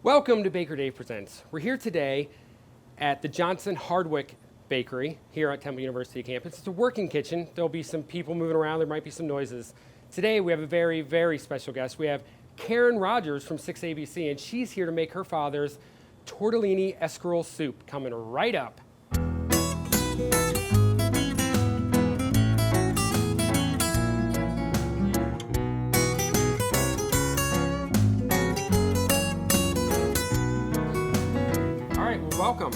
Welcome to Baker Dave Presents. We're here today at the Johnson Hardwick Bakery here at Temple University campus. It's a working kitchen. There'll be some people moving around. There might be some noises. Today we have a very, very special guest. We have Karen Rogers from 6ABC, and she's here to make her father's Tortellini Escarole soup. Coming right up. Welcome.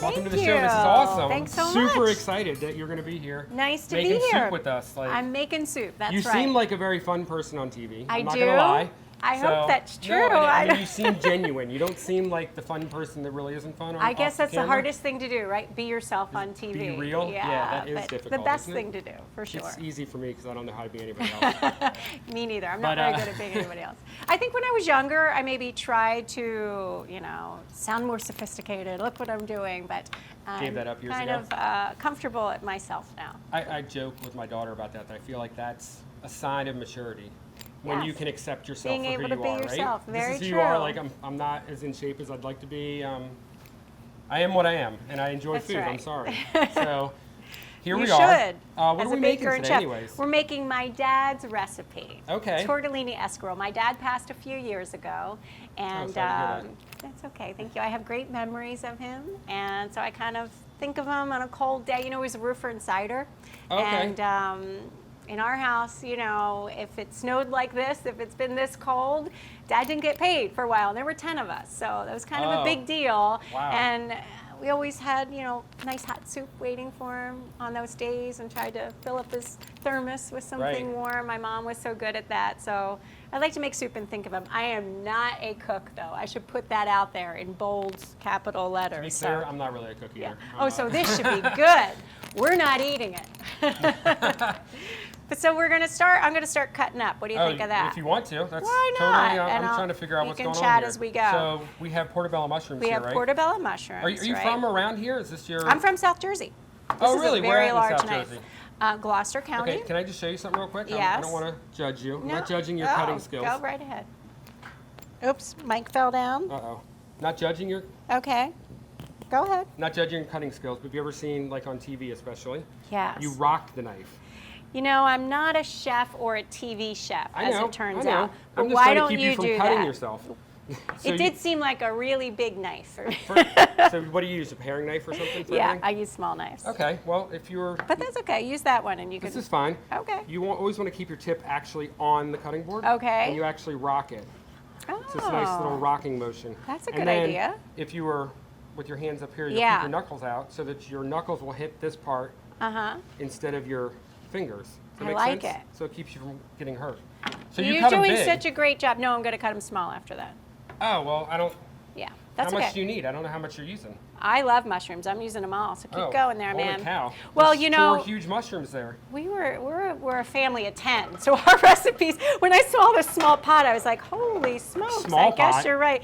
Welcome to the show. This is awesome. Thanks so much. Super excited that you're going to be here. Nice to be here. Making here. soup with us. I'm making soup, that's right. You seem like a very fun person on TV. I'm not going to lie. I hope that's true. No, I mean, you seem genuine. You don't seem like the fun person that really isn't fun on I guess that's camera. the hardest thing to do, right? Be yourself on TV. Be real? Yeah, that is difficult. The best thing to do, for sure. It's easy for me because I don't know how to be anybody else. Me neither. I'm not very good at being anybody else. I think when I was younger, I maybe tried to, sound more sophisticated. Look what I'm doing, but Gave that up years kind ago. of comfortable at myself now. I joke with my daughter about that I feel like that's a sign of maturity. When you can accept yourself Being for able who to you be are, yourself. right? Very This is who true. you are. Like I'm not as in shape as I'd like to be. I am what I am, and I enjoy That's food. right. I'm sorry. So here we You are. should. What as are we a making baker and today, chef. anyways? We're making my dad's recipe. Okay. Tortellini Escarole. My dad passed a few years ago, and sorry to hear that's okay. Thank you. I have great memories of him, and so I kind of think of him on a cold day. He was a roofer and cider, Okay. and in our house, if it snowed like this, if it's been this cold, Dad didn't get paid for a while. And there were 10 of us, so that was kind of a big deal. Wow. And we always had, nice hot soup waiting for him on those days, and tried to fill up his thermos with something warm. My mom was so good at that, so I like to make soup and think of him. I am not a cook, though. I should put that out there in bold, capital letters. To be clear, I'm not really a cook either. Oh, so this should be good. We're not eating it. But so we're gonna start. I'm gonna start cutting up. What do you think of that? If you want to, that's Why not? totally. And I'm trying to figure out we what's can going on chat here. as we go. So we have portobello mushrooms We here, have right? portobello mushrooms. Are you right? from around here? Is this your? I'm from South Jersey. Oh, really? This is a Where very at in large South knife. Jersey? Gloucester County. Okay, can I just show you something real quick? Yes. I don't want to judge you. I'm No. not judging your cutting skills. Go right ahead. Oops, mic fell down. Uh-oh. Not judging your Okay. Go ahead. Not judging your cutting skills, but have you ever seen, like on TV especially, Yes. you rock the knife? I'm not a chef or a TV chef, as it turns out. But I'm just why trying don't to keep you you from do cutting that? yourself. It did seem like a really big knife for me. So what do you use, a paring knife or something? For Yeah, everything? I use small knives. Okay, well, if you're... But that's okay. Use that one, and you can. This is fine. Okay. You always want to keep your tip actually on the cutting board. Okay. And you actually rock it. Oh. It's this nice little rocking motion. That's a And good then idea. If you were with your hands up here, you'll Yeah. keep your knuckles out so that your knuckles will hit this part instead of your fingers. Does that I make like sense? it. So it keeps you from getting hurt. So You're you cut them doing big. such a great job. No, I'm going to cut them small after that. Oh, well, I don't... Yeah, that's how okay. much do you need? I don't know how much you're using. I love mushrooms. I'm using them all, so keep going there, man. Holy cow. Well, There's 4 huge mushrooms there. we're a family of 10, so our recipes. When I saw this small pot, I was like, "Holy smokes!" Small I guess pot? you're right.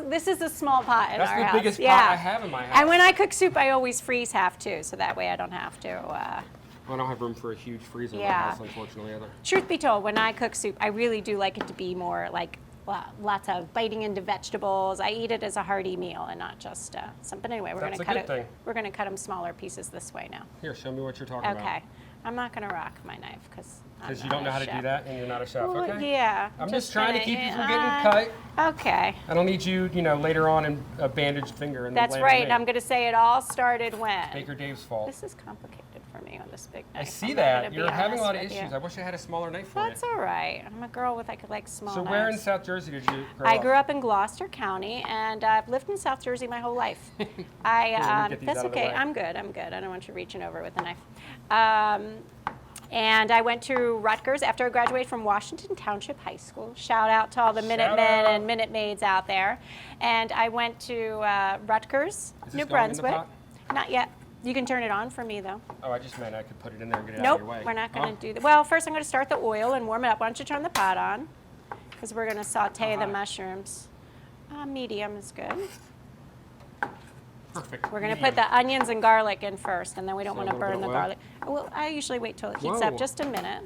This is a small pot in That's our the house. biggest yeah. pot I have in my house. And when I cook soup, I always freeze half too, so that way I don't have to. I don't have room for a huge freezer in my Yeah. house, unfortunately, either. Truth be told, when I cook soup, I really do like it to be more like lots of biting into vegetables. I eat it as a hearty meal and not just some. But anyway, we're going That's to a cut good it. thing. We're going to cut them smaller pieces this way now. Here, show me what you're talking about. Okay. I'm not going to rock my knife because You don't know how to do that and you're not a chef, Well, okay? yeah. I'm just trying to keep you from getting cut. Okay. I don't need you, later on in a bandaged finger. And then That's blame right. me. I'm going to say it all started when. Baker Dave's fault. This is complicated for me on this big I knife. see I'm that. gonna be You're having a lot of honest with issues. you. I wish I had a smaller knife for That's you. all right. I'm a girl with like small So knives. where in South Jersey did you grow up? I grew up in Gloucester County, and I've lived in South Jersey my whole life. Let me get these That's out of the okay. way. I'm good. I don't want you reaching over with a knife. And I went to Rutgers after I graduated from Washington Township High School. Shout out to all the Minutemen and Minute Maids out there. And I went to Rutgers, Is this New going in the Brunswick. pot? Not yet. You can turn it on for me, though. Oh, I just meant I could put it in there and get it out Nope, of your way. we're not going to do that. Well, first I'm going to start the oil and warm it up. Why don't you turn the pot on? Because we're going to saute the mushrooms. Medium is good. Perfect. We're going to put the onions and garlic in first, and then we don't So want to a little bit burn the of oil? garlic. Well, I usually wait till it heats Whoa. up just a minute.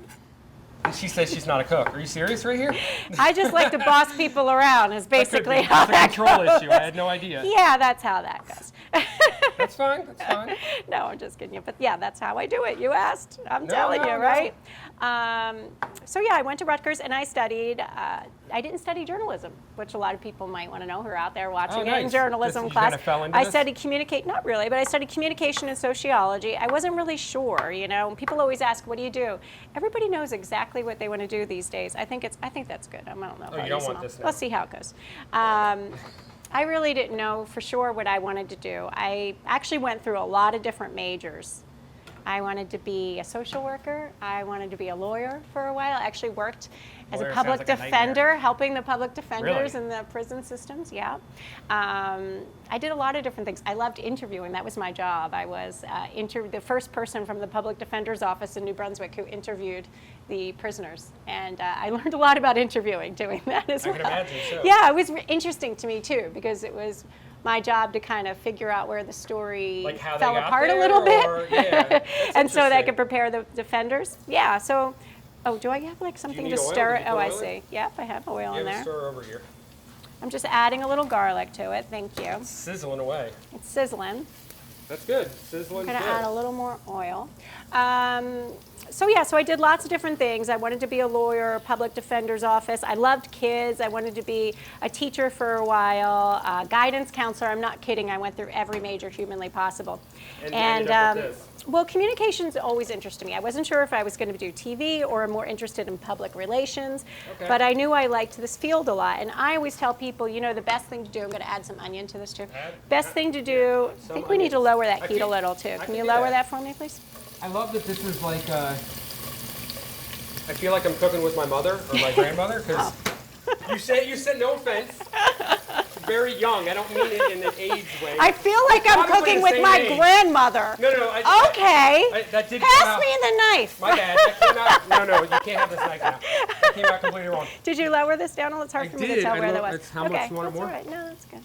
And she says she's not a cook. Are you serious right here? I just like to boss people around is basically how that It's a control goes. issue. I had no idea. Yeah, that's how that goes. That's fine. That's fine. No, I'm just kidding you. But yeah, that's how I do it. You asked. I'm No, telling no, you, no. right? So yeah, I went to Rutgers and I studied. I didn't study journalism, which a lot of people might want to know who are out there watching it in nice. journalism You class. kinda fell into I this? studied not really, but I studied communication and sociology. I wasn't really sure, you know. People always ask, "What do you do?" Everybody knows exactly what they want to do these days. I think that's good. I don't know. Oh, you don't want this now. Let's see how it goes. I really didn't know for sure what I wanted to do. I actually went through a lot of different majors. I wanted to be a social worker. I wanted to be a lawyer for a while. I actually worked as a Lawyer public sounds like a defender, nightmare. helping the public defenders Really? in the prison systems, yeah. I did a lot of different things. I loved interviewing. That was my job. I was the first person from the public defender's office in New Brunswick who interviewed the prisoners. And I learned a lot about interviewing doing that as well. I can imagine so. Yeah, it was interesting to me too because it was my job to kind of figure out where the story Like how they fell got apart there, a little bit. or- yeah, that's and so that I interesting. could prepare the defenders. Yeah, so, oh, do I have like something need to oil? stir Did it? you Oh, put I oil in? see. Yep, I have oil in Yeah, there. stir over here. I'm just adding a little garlic to it. Thank you. Sizzling away. It's sizzling. That's good. Sizzling I'm good. going to add a little more oil. So I did lots of different things. I wanted to be a lawyer, public defender's office. I loved kids. I wanted to be a teacher for a while, guidance counselor. I'm not kidding. I went through every major humanly possible. And you ended up with this. Well, communications always interested me. I wasn't sure if I was going to do TV or more interested in public relations, Okay. but I knew I liked this field a lot. And I always tell people, you know, the best thing to do, I'm going to add some onion to this too. Best thing to do, I some think we need to onions. lower that I heat a can- little too. I Can can you do lower that. that for me, please? I love that this is like, I feel like I'm cooking with my mother or my grandmother, because you said no offense, very young. I don't mean it in an age way. I feel like I'm Probably cooking the with same my age. grandmother. No. Okay. That did come Pass out. me the knife. My bad. That came out. No, you can't have this knife now. That came out completely wrong. Did you lower this down? It's hard I for me to did. tell I where know that was. it's how much Okay, you want it that's more? all right. No, that's good.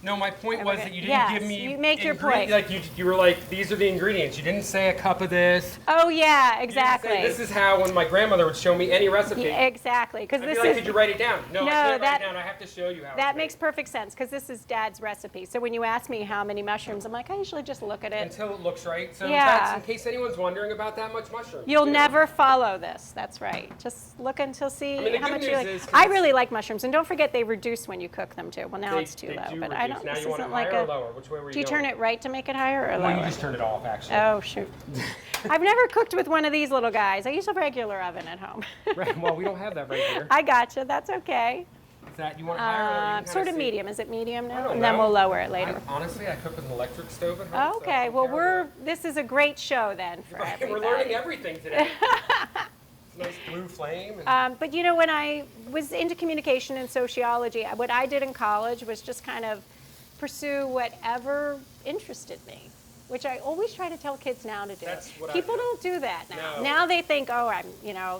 No, my point was that you didn't Yes, give me. you make your ingredient- point. Like you were like, these are the ingredients. You didn't say a cup of this. Oh yeah, You didn't exactly. say, this is how when my grandmother would show me any recipe. Yeah, exactly, because I'd this be like, is. did you write it down? No, I No, can't that- write it down. I have to show you how. That it's makes made. perfect sense because this is Dad's recipe. So when you ask me how many mushrooms, I'm like, I usually just look at it. Until it looks right. So Yeah. that's in case anyone's wondering about that much mushroom. You'll you know? never follow this. That's right. Just look until see I mean, the how good much you news like. is 'cause I really like mushrooms, and don't forget they reduce when you cook them too. Well, now They- it's too they low, do but reduce. I don't. Now This you want it isn't like higher a. or lower? Which way were you Do you going? turn it right to make it higher or Well, lower? you just turned it off, actually. Oh shoot! I've never cooked with one of these little guys. I use a regular oven at home. Right. Well, we don't have that right here. I gotcha. That's okay. Is that you want it higher? Or you can kinda Sort of see? medium. Is it medium I now? don't And then know. we'll lower it later. Honestly, I cook with an electric stove at home. so Okay. I don't Well, care this is a great show then for about it. everybody. We're learning everything today. It's a nice blue flame. And But you know, when I was into communication and sociology, what I did in college was just kind of pursue whatever interested me, which I always try to tell kids now to do. That's what I People do. don't do that now. No. Now they think, oh, I'm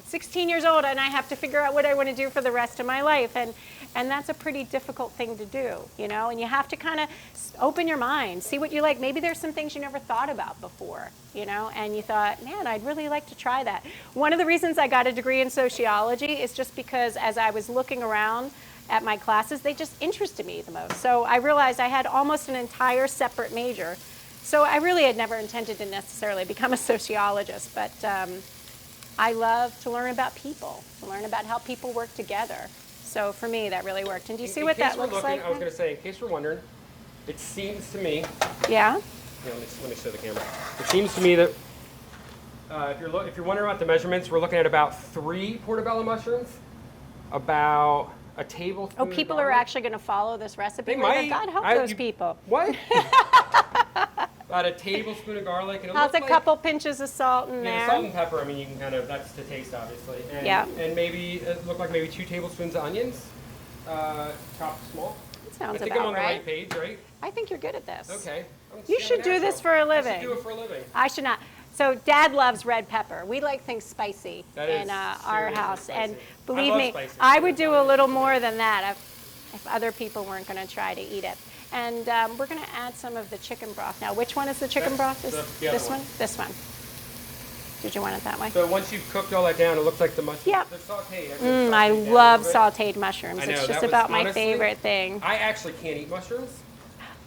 16 years old and I have to figure out what I want to do for the rest of my life, and that's a pretty difficult thing to do, and you have to kind of open your mind, see what you like. Maybe there's some things you never thought about before, and you thought, man, I'd really like to try that. One of the reasons I got a degree in sociology is just because as I was looking around at my classes, they just interested me the most. So I realized I had almost an entire separate major. So I really had never intended to necessarily become a sociologist, but I love to learn about people, to learn about how people work together. So for me, that really worked. And do you see in what case that we're looks looking, like? I was going to say, in case we're wondering, it seems to me. Yeah? Here, let me show the camera. It seems to me that if you're wondering about the measurements, we're looking at about 3 portobello mushrooms, about a tablespoon. Oh, of people are garlic. actually going to follow this recipe? They Well, might. God help those people. What? About a tablespoon of garlic. And it How's looks a couple pinches of salt in Yeah, there? salt and pepper. I mean, you can kind of, that's to taste, obviously. And, Yeah. And maybe it looked like maybe 2 tablespoons of onions, chopped small. That sounds I think about I'm on the right. right page, right? I think you're good at this. Okay. You should do this for a I living. should do it for a living. I should not. So Dad loves red pepper. We like things spicy That in is our seriously house. spicy. And I believe love me, spicy. I would do a little more than that if other people weren't going to try to eat it. And we're going to add some of the chicken broth. Now, which one is the chicken That's broth? Is the other this one. one? This one. Did you want it that way? So once you've cooked all that down, it looks like the mushrooms. Yep. They're sauteed. I love sauteed mushrooms. I know, It's just that was about my honestly- favorite thing. I actually can't eat mushrooms,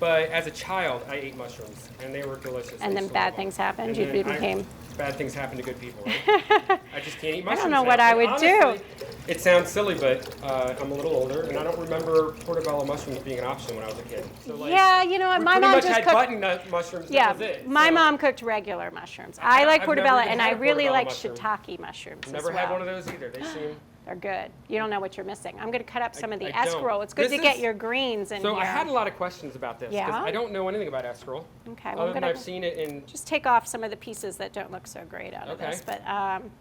but as a child, I ate mushrooms, and they were delicious. And then bad things happened. You became. Bad things happen to good people, right? I just can't eat mushrooms. I don't know what now. I And would do. honestly, it sounds silly, but I'm a little older, and I don't remember portobello mushrooms being an option when I was a kid. So, like, Yeah, you know what? we My pretty mom much just had cooked. butternut mushrooms. Yeah, that was it. my So, mom cooked regular mushrooms. I like I've portobello, never even and I had a really portobello like mushroom. shiitake mushrooms Never as had well. one of those either. They seem. They're good. You don't know what you're missing. I'm going to cut up some of the I don't. escarole. It's good This to get is- your greens in So here. I had a lot of questions about this because Yeah? I don't know anything about escarole. Okay, well, Other I'm than gonna I've seen it in. just take off some of the pieces that don't look so great out of Okay. this. But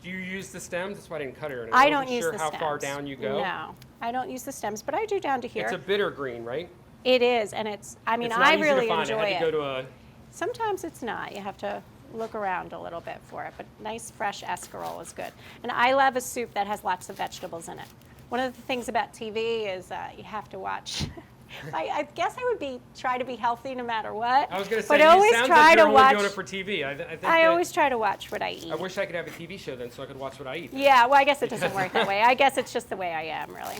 Do you use the stems? That's why I didn't cut it. Or anything. I wasn't don't use sure the how stems. far down you go. No, I don't use the stems, but I do down to here. It's a bitter green, right? It is, and it's. I mean, It's not I easy really to find. enjoy I had to it. go to a. Sometimes it's not. You have to look around a little bit for it, but nice fresh escarole is good. And I love a soup that has lots of vegetables in it. One of the things about TV is you have to watch. I guess I would try to be healthy no matter what. I was going to say, but it always sounds try like you're to only watch. doing it for TV. I think I that- always try to watch what I eat. I wish I could have a TV show then so I could watch what I eat. Yeah, well, I guess it doesn't work that way. I guess it's just the way I am, really.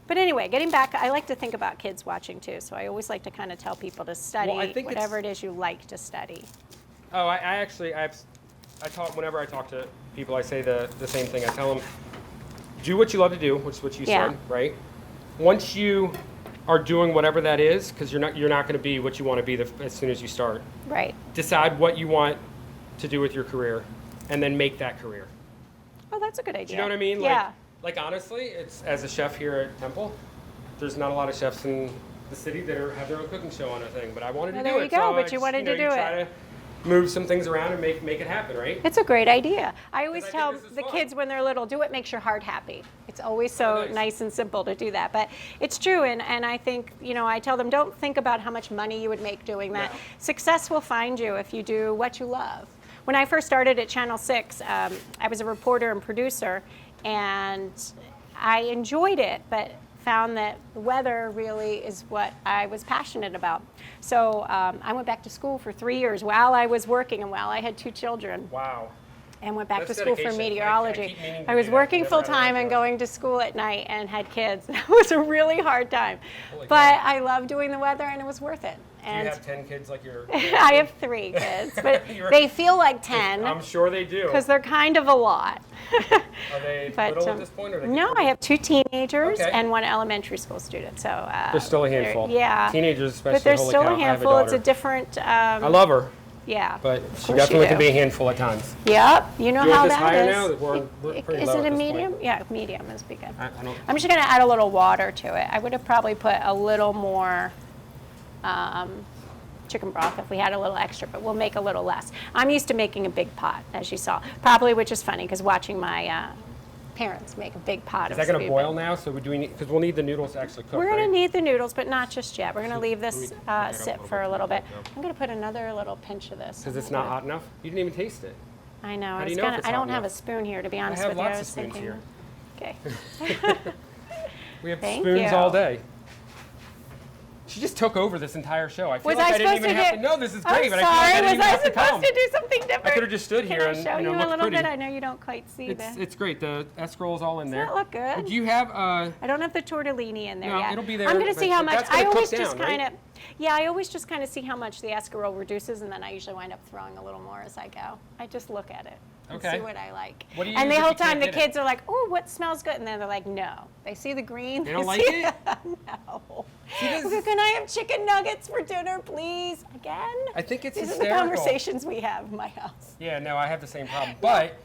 But anyway, getting back, I like to think about kids watching too, so I always like to kind of tell people to study Well, I think whatever it is you like to study. Oh, I talk, whenever I talk to people, I say the same thing. I tell them, do what you love to do, which is what you Yeah. said, right? Once you are doing whatever that is, because you're not going to be what you want to be as soon as you start. Right. Decide what you want to do with your career, and then make that career. Oh, that's a good idea. Do you know what I mean? Yeah. Like honestly, it's as a chef here at Temple, there's not a lot of chefs in the city that have their own cooking show on a thing, but I wanted Well, to do there it. you go, so but you wanted to do you it. try to move some things around and make it happen, right? It's a great idea. I always I think tell this is the fun. kids when they're little, do what makes your heart happy. It's always so nice. nice and simple to do that. But it's true, and I think, I tell them, don't think about how much money you would make doing that. No. Success will find you if you do what you love. When I first started at Channel 6, I was a reporter and producer, and I enjoyed it, but found that the weather really is what I was passionate about. So I went back to school for 3 years while I was working and while I had 2 children, Wow. and went back That's to school for dedication. I meteorology. keep meaning to I was do that. working Never full had a time and job. going to school at night and had kids. It was a really hard time, Holy but cow. I loved doing the weather and it was worth it. Do you And have 10 kids like your? I have 3 kids, but You're- they feel like 10 I'm sure they do. because they're kind of a lot. Are they But, little at this point? Or are they no, I have 2 teenagers Okay. and 1 elementary school student. So They're still a handful. Yeah, Teenagers especially. but they're holy still cow, a I have handful. It's a daughter. different. I love her, Yeah, but Of she course you definitely can do. be a handful at times. Yep, you know Do you how want this that higher is. now? We're pretty Is low it at a this medium? point. Yeah, medium is be good. I don't. I'm just going to add a little water to it. I would have probably put a little more chicken broth if we had a little extra, but we'll make a little less. I'm used to making a big pot, as you saw, probably, which is funny because watching my parents make a big pot Is of that going to stew, boil but now? So do we need? Because we'll need the noodles to actually cook. We're going right? to need the noodles, but not just yet. We're going to leave this Let me pick it up sit a for a little little bit. bit. I'm going to put another little pinch of this. Because it's not hot enough. You didn't even taste it. I know. How I do was you know if gonna. it's I hot don't have a enough? spoon here, to be honest have with you. I lots was of spoons thinking. here. Okay. We have Thank spoons you. all day. She just took over this entire show. I feel Was like I I didn't supposed even to have do? to. No, this is I'm great, but I sorry. feel like I didn't Was even I have to supposed come. to do something different? I could have just stood Can here I and show you a looked little pretty. bit? I know you don't quite see It's great. The escarole's all in there. that look good? Do you have? I don't have the tortellini in there No, yet. it'll be there, I'm going to but see how much. that's gonna I cook always down, just right? kind of. Yeah, I always just kind of see how much the escarole reduces, and then I usually wind up throwing a little more as I go. I just look at it and Okay. see what I like. What do you and use the if whole you can't time the get it? kids are like, "Oh, what smells good?" And then they're like, "No." They see the green. They don't they like see- it? No. this is- Can I have chicken nuggets for dinner, please? Again? I think it's These hysterical. are the conversations we have in my house. Yeah, no, I have the same problem. But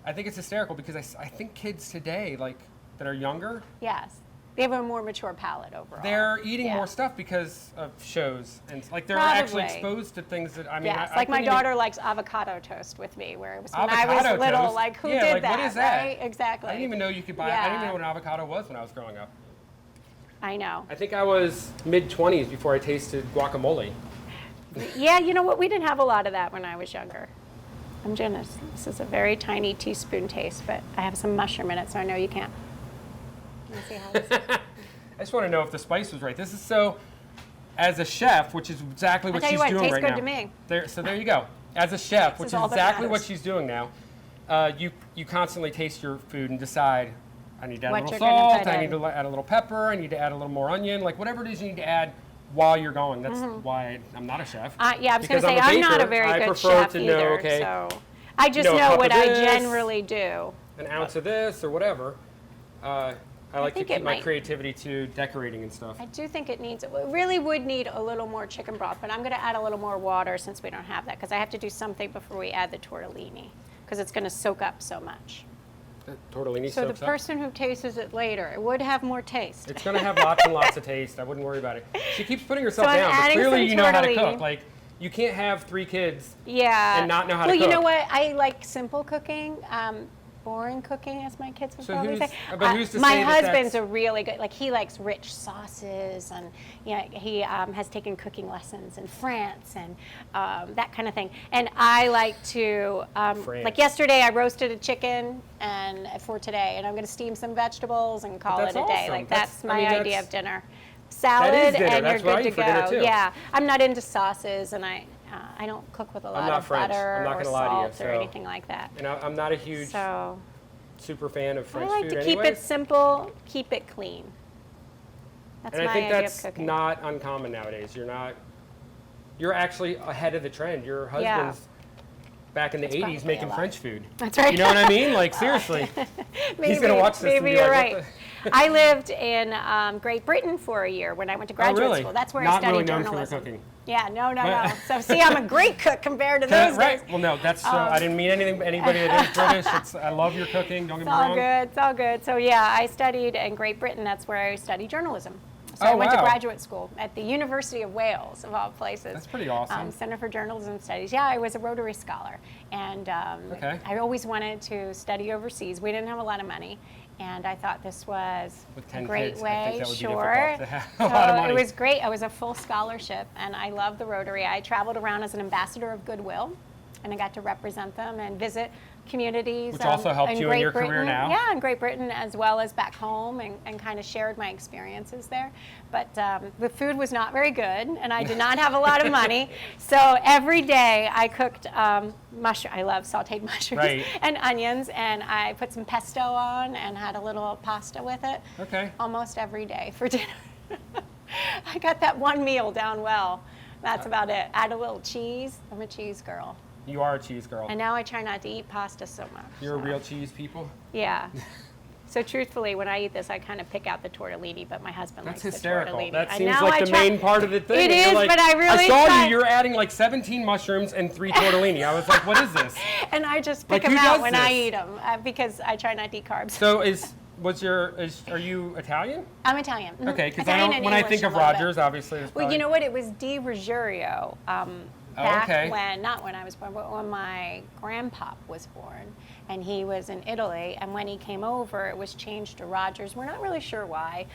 I think it's hysterical because I think kids today, like that are younger, Yes. They have a more mature palate overall. they're eating Yeah. more stuff because of shows and like they're actually Probably. exposed to things that I mean. Yes, I like my couldn't even- daughter likes avocado toast with me, where it was when I Avocado was little. toast? Like, who Yeah, did like, that? what is that? Right? Exactly. I didn't even know you could buy. I didn't even know what an avocado was when I was growing up. I know. I think I was mid-20s before I tasted guacamole. Yeah, you know what? We didn't have a lot of that when I was younger. I'm generous. This is a very tiny teaspoon taste, but I have some mushroom in it, so I know you can't. Let me see how this is. I just want to know if the spice was right. This is so, as a chef, which is exactly what tell you she's what, it doing tastes right good now. to me. So there you go. as a chef, This which is is all that exactly what matters. she's doing now, you constantly taste your food and decide, I need to add What a little you're gonna salt, put I need in. to add a little pepper, I need to add a little more onion, like whatever it is you need to add while you're going. That's why I'm not a chef. Yeah, I was going Because to say, I'm not a baker, very I good prefer chef to know, either. okay, So I just know a know cup what of I this. generally do. an ounce of this or whatever. I like to think keep it my might- creativity to decorating and stuff. I do think it really would need a little more chicken broth, but I'm going to add a little more water since we don't have that, because I have to do something before we add the tortellini, because it's going to soak up so much. The tortellini So the soaks up. person who tastes it later, it would have more taste. It's going to have lots and lots of taste. I wouldn't worry about it. She keeps putting herself So I'm down, but adding clearly some you know how to tortellini. cook. Like, you can't have 3 kids Yeah. and not know how to Well, cook. you know what? I like simple cooking. Boring cooking, as my kids would So probably who's- say. but who's to my say that husband's that's- a really good, like he likes rich sauces, and he has taken cooking lessons in France and that kind of thing. And I like to, France. like yesterday, I roasted a chicken and for today, and I'm going to steam some vegetables and call it that's a day. awesome. Like That's- that's I my mean, idea that's- of dinner. Salad, dinner. and That's you're what I good eat to for dinner, go. too. Yeah, I'm not into sauces, and I don't cook with a lot not of French. butter I'm not or gonna lie to you, salt or so- anything like that. And I'm not a huge So super fan of I French like food to keep anyways. it simple, keep it clean. That's And my I think idea that's of cooking. not uncommon nowadays. You're actually ahead of the trend. Your husband's back in the That's 80s probably making a lot. French food. That's right. You know what I mean? Like, seriously. He's going to watch this and Maybe be you're like, right. what I lived in Great Britain for a year when I went to graduate really? school. That's where Not I studied really known for their journalism. cooking. Yeah, no. But- So see, I'm a great cook compared to those Right. days. Well, no, that's, I didn't mean anything, anybody that is British. I love your cooking, don't get It's me all wrong. good. It's all good. So yeah, I studied in Great Britain. That's where I studied journalism. So I Oh, went to wow. graduate school at the University of Wales, of all places. That's pretty awesome. Center for Journalism Studies. Yeah, I was a Rotary Scholar, and Okay. I always wanted to study overseas. We didn't have a lot of money, and I thought this was With a 10 great kids, I way. think that would be Sure. difficult to have a lot of So money. it was great. I was a full scholarship, and I loved the Rotary. I traveled around as an ambassador of goodwill, and I got to represent them and visit communities. Which also helped you in Great your career Britain. now. Yeah, in Great Britain as well as back home, and kind of shared my experiences there. But the food was not very good, and I did not have a lot of money. So every day I cooked mushroom. I love sauteed mushrooms Right. and onions, and I put some pesto on and had a little pasta with it. Okay. Almost every day for dinner. I got that one meal down well. That's about it. Add a little cheese. I'm a cheese girl. You are a cheese girl. And now I try not to eat pasta so much. You're a so. real cheese people? Yeah. So truthfully, when I eat this, I kind of pick out the tortellini, but my husband That's likes hysterical. the tortellini. That And seems now like I the try- main part of the thing. It And you're is, like, but I really I saw try- you're adding like 17 mushrooms and 3 tortellini. I was like, what is this? And I just Like, pick who them out does when I this? eat them because I try not to eat carbs. So are you Italian? I'm Italian. Mhm. Okay, because Italian and when I English think a of little bit. Rogers, obviously it's Well, probably, you know what? It was Di Ruggiero back okay. not when I was born, but when my grandpop was born. And he was in Italy. And when he came over, it was changed to Rogers. We're not really sure why.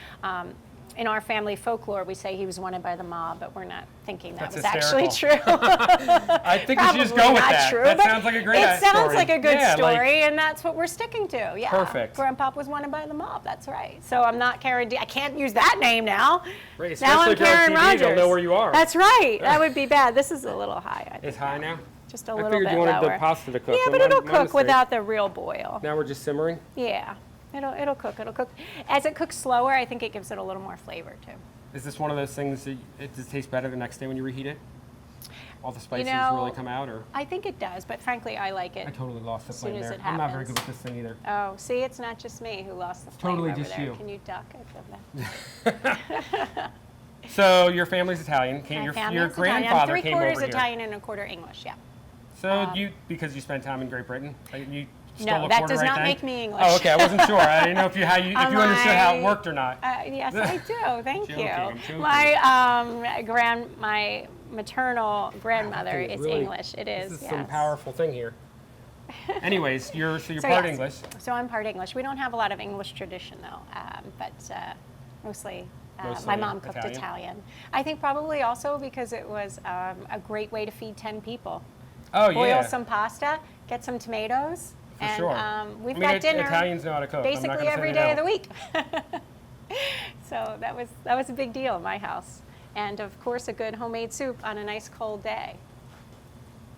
In our family folklore, we say he was wanted by the mob, but we're not thinking that That's was actually true. I think we should just go with not that. True, That but sounds like a great It story. sounds like a good Yeah, like- story, and that's what we're sticking to. Yeah. Perfect. Grandpop was wanted by the mob. That's right. So I'm not Karen I can't use that name now. Right, Now especially I'm if you're on Karen TV, Rogers. they'll know where you are. That's right. That would be bad. This is a little high. I think. It's high now? Just a I little figured bit you wanted lower. the pasta to cook. Yeah, but My it'll mistake. cook without the real boil. Now we're just simmering? Yeah. It'll cook. It'll cook. As it cooks slower, I think it gives it a little more flavor too. Is this one of those things that it just tastes better the next day when you reheat it? All the spices know, really come out, or? I think it does, but frankly, I like it. I totally lost the as soon plane as there. it I'm not very happens. good with this thing either. Oh, see, it's not just me who lost the flame Totally over just there. you. Can you duck? I feel that. So your family's Italian. My Your family's Italian. grandfather I'm came over 3/4 here. Italian and 1/4 English. Yeah. So because you spent time in Great Britain, you stole No, a that quarter does right not then? make me English. Oh, okay. I wasn't sure. I didn't know if you understood how it worked or not. Yes, I do. Thank Joking, I'm you. joking. My maternal grandmother Okay, is really, English. It is. This is yes. some powerful thing here. Anyways, you're So part yes. English. So I'm part English. We don't have a lot of English tradition though, but mostly. Mostly My mom cooked Italian? Italian. I think probably also because it was a great way to feed 10 people. Oh Boil yeah. some pasta, get some tomatoes, For and sure. we've I mean, got dinner Italians know how to cook. I'm not basically gonna say every they day of don't. the week. So that was a big deal in my house, and of course a good homemade soup on a nice cold day.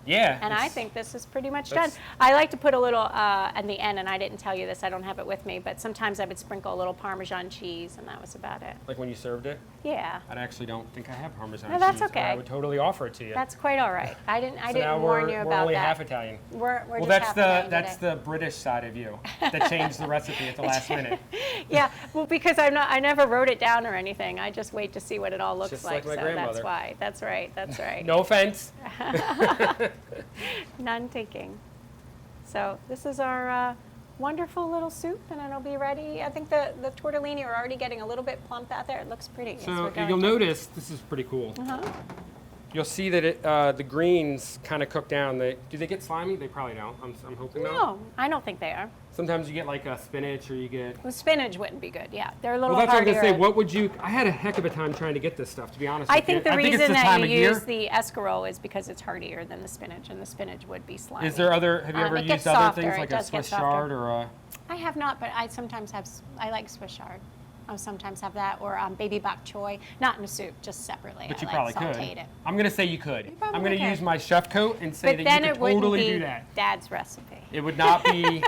Yeah. And I think this is pretty much done. That's- I like to put a little at the end, and I didn't tell you this, I don't have it with me, but sometimes I would sprinkle a little Parmesan cheese, and that was about it. Like when you served it? Yeah. I actually don't think I have Parmesan No, that's cheese, but okay. I would totally offer it to you. That's quite all right. I didn't So now warn you we're about only that. half Italian. We're Well, just that's half the Italian that's today. the British side of you that changed the recipe at the last minute. Yeah, well, because I never wrote it down or anything. I just wait to see what it all looks Just like. like my so grandmother. that's why. That's right. That's right. No offense. None taking. So this is our wonderful little soup, and it'll be ready. I think the tortellini are already getting a little bit plump out there. It looks pretty. as So we're going you'll to- notice this is pretty cool. Uh-huh. You'll see that the greens kind of cook down. Do they get slimy? They probably don't. I'm hoping not. No, I don't think they are. Sometimes you get like a spinach or you get. Well, spinach wouldn't be good. Yeah, they're a little Well, that's what I was hardier. gonna say. What would you? I had a heck of a time trying to get this stuff, to be honest. I with think you. the I think it's reason the that time you of year. use the escarole is because it's hardier than the spinach, and the spinach would be slimy. Is there other? Have you ever it gets used other softer. things It like a does get Swiss softer. chard or a? I have not, but I sometimes have. I like Swiss chard. I'll sometimes have that, or baby bok choy, not in a soup, just separately. But you I probably like could. sauteed it. I'm gonna say you could. probably I'm gonna could. use my chef coat and say But that then you it could wouldn't totally be do that. Dad's recipe. It would not be.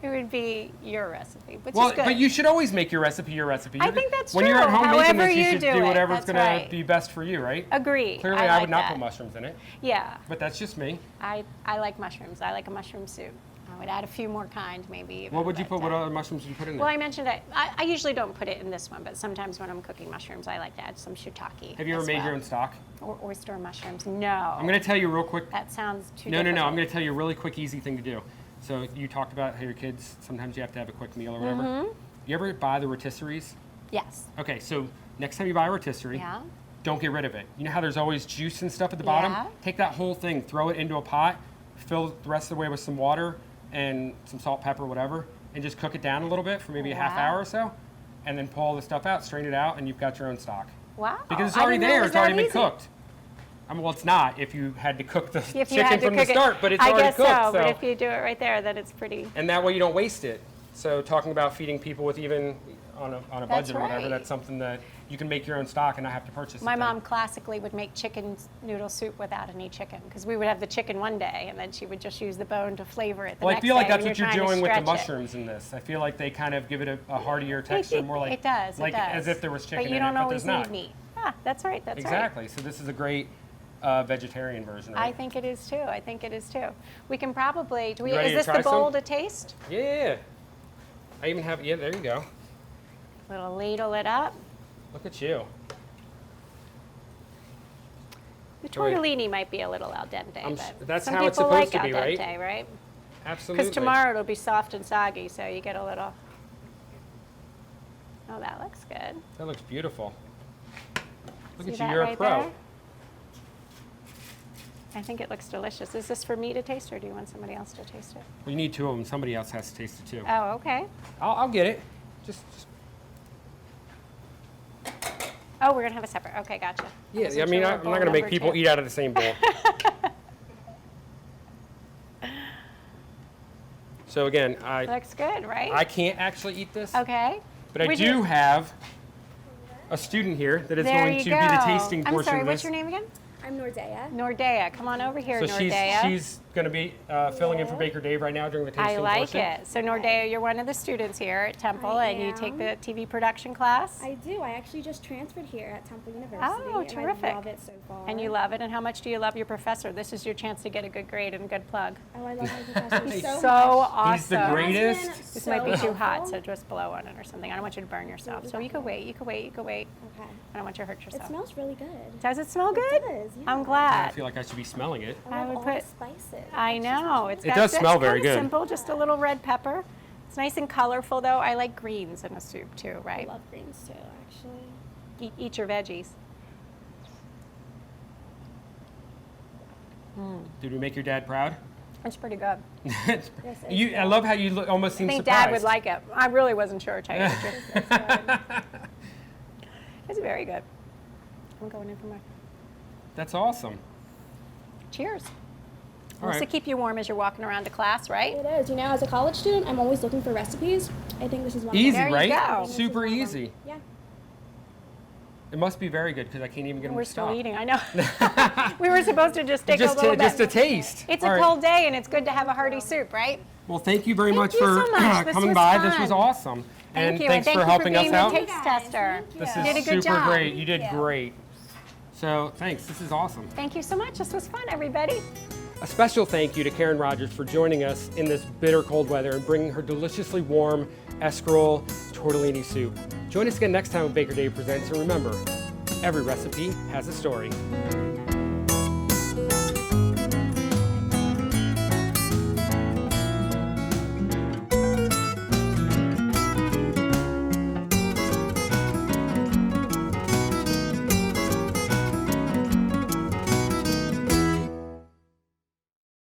It would be your recipe, which Well, is good. but you should always make your recipe your recipe. I think that's when you're at true. home making However this, you you should do do it, whatever's that's gonna right. be best for you, right? Agree. Clearly, I I like would not that. put mushrooms in it, Yeah, but that's just me. I like mushrooms. I like a mushroom soup. I would add a few more kind, maybe. Even, What would you but, put? What other mushrooms would you put in there? Well, I mentioned I usually don't put it in this one, but sometimes when I'm cooking mushrooms, I like to add some shiitake. Have you ever as made well. your own stock? Or oyster mushrooms? No. I'm gonna tell you real quick. That sounds too No. difficult. I'm gonna tell you a really quick, easy thing to do. So you talked about how your kids sometimes you have to have a quick meal or whatever. Mm-hmm. You ever buy the rotisseries? Yes. Okay, so next time you buy a rotisserie, Yeah. don't get rid of it. You know how there's always juice and stuff at the bottom? Yeah. Take that whole thing, throw it into a pot, fill the rest of the way with some water and some salt, pepper, whatever, and just cook it down a little bit for maybe a half Wow. hour or so, and then pull all the stuff out, strain it out, and you've got your own stock. Wow. Because it's I already didn't know it there, was it's already that been easy. cooked. Well, it's not if you had to cook the If you chicken had to from the cook it- start, but it's I already guess cooked. so, but if you do it right there, then it's pretty. And that way you don't waste it. So talking about feeding people with even on a That's budget or whatever, right. that's something that you can make your own stock and not have to purchase it. My then. mom classically would make chicken noodle soup without any chicken because we would have the chicken one day and then she would just use the bone to flavor it the Well, I next feel like day that's when what you're trying to doing with the stretch it. mushrooms in this. I feel like they kind of give it a heartier texture, more like it does. like it does. as if there was chicken but you in don't it, but always there's need not. meat. Ah, that's right. That's right. Exactly. So this is a great vegetarian version, I right? think it is too. I think it is too. We can probably. Do we? You ready Is to this try the bowl some? to taste? Yeah. I even have. Yeah, there you go. Little ladle it up. Look at you. The Right. tortellini might be a little al dente, but that's some how it's people supposed like to be, al right? dente, right? Absolutely. Because tomorrow it'll be soft and soggy, so you get a little. Oh, that looks good. That looks beautiful. Look See at you. that You're a right pro. there? I think it looks delicious. Is this for me to taste, or do you want somebody else to taste it? Well, you need two of them. Somebody else has to taste it too. Oh, okay. I'll get it. Just Oh, we're gonna have a separate. Okay, gotcha. yeah. I wasn't mean, sure I'm what not bowl gonna make number people two. eat out of the same bowl. So again, Looks good, right? I can't actually eat this, Okay. but I Would do you- have a student here that is There going you to go. be the tasting I'm portion sorry. of What's this. your name again? I'm Nordea. Nordea. Come on over here, So Nordea. she's going to be filling in for Baker Dave right now during the tasting I like portion. it. So Nordea, you're one of the students here at Temple, I and you take am. the TV production class. I do. I actually just transferred here at Temple University. Oh, and terrific. I love it so far. And you love it. And how much do you love your professor? This is your chance to get a good grade and a good plug. Oh, I love my professor He's so So much. awesome. He's the greatest. He has been This so might be too hot, helpful. so just blow on it or something. I don't want you to burn yourself. So you could wait. You could wait. You could wait. Okay. I don't want you to hurt It yourself. smells really good. Does it smell It good? does, yeah. I'm I glad. feel like I should be smelling it. I I love would all put- the spices. I know. It's It got does this smell very kinda good. simple, just a little red pepper. It's nice and colorful, though. I like greens in a soup too, I right? love greens too, actually. Eat your veggies. Did we make your dad proud? It's pretty good. Yes, it's I love how you almost I seem think surprised. Dad would like it. I really wasn't sure, to tell you the truth. It's very good. I'm going in for more. That's awesome. Cheers. All This to right. keep you warm as you're walking around to class, right? It is. You know, as a college student, I'm always looking for recipes. I think this is one Easy, of them. There you right? go. This is Super one of them. easy. Yeah. It must be very good because I can't even get them We're to still stop. eating, I know. We were supposed to just take a little bit. Just a taste. It's All a right. cold day and it's good to have a hearty soup, right? Well, thank you very much you for so much. This coming was by. This was fun. awesome. Thank you, Thanks and thank for you helping for us being out. the taste tester. This You is did a good super job. great. You did great. So thanks. This is awesome. Thank you so much. This was fun, everybody. A special thank you to Karen Rogers for joining us in this bitter cold weather and bringing her deliciously warm escarole tortellini soup. Join us again next time when Baker Dave Presents, and remember, every recipe has a story.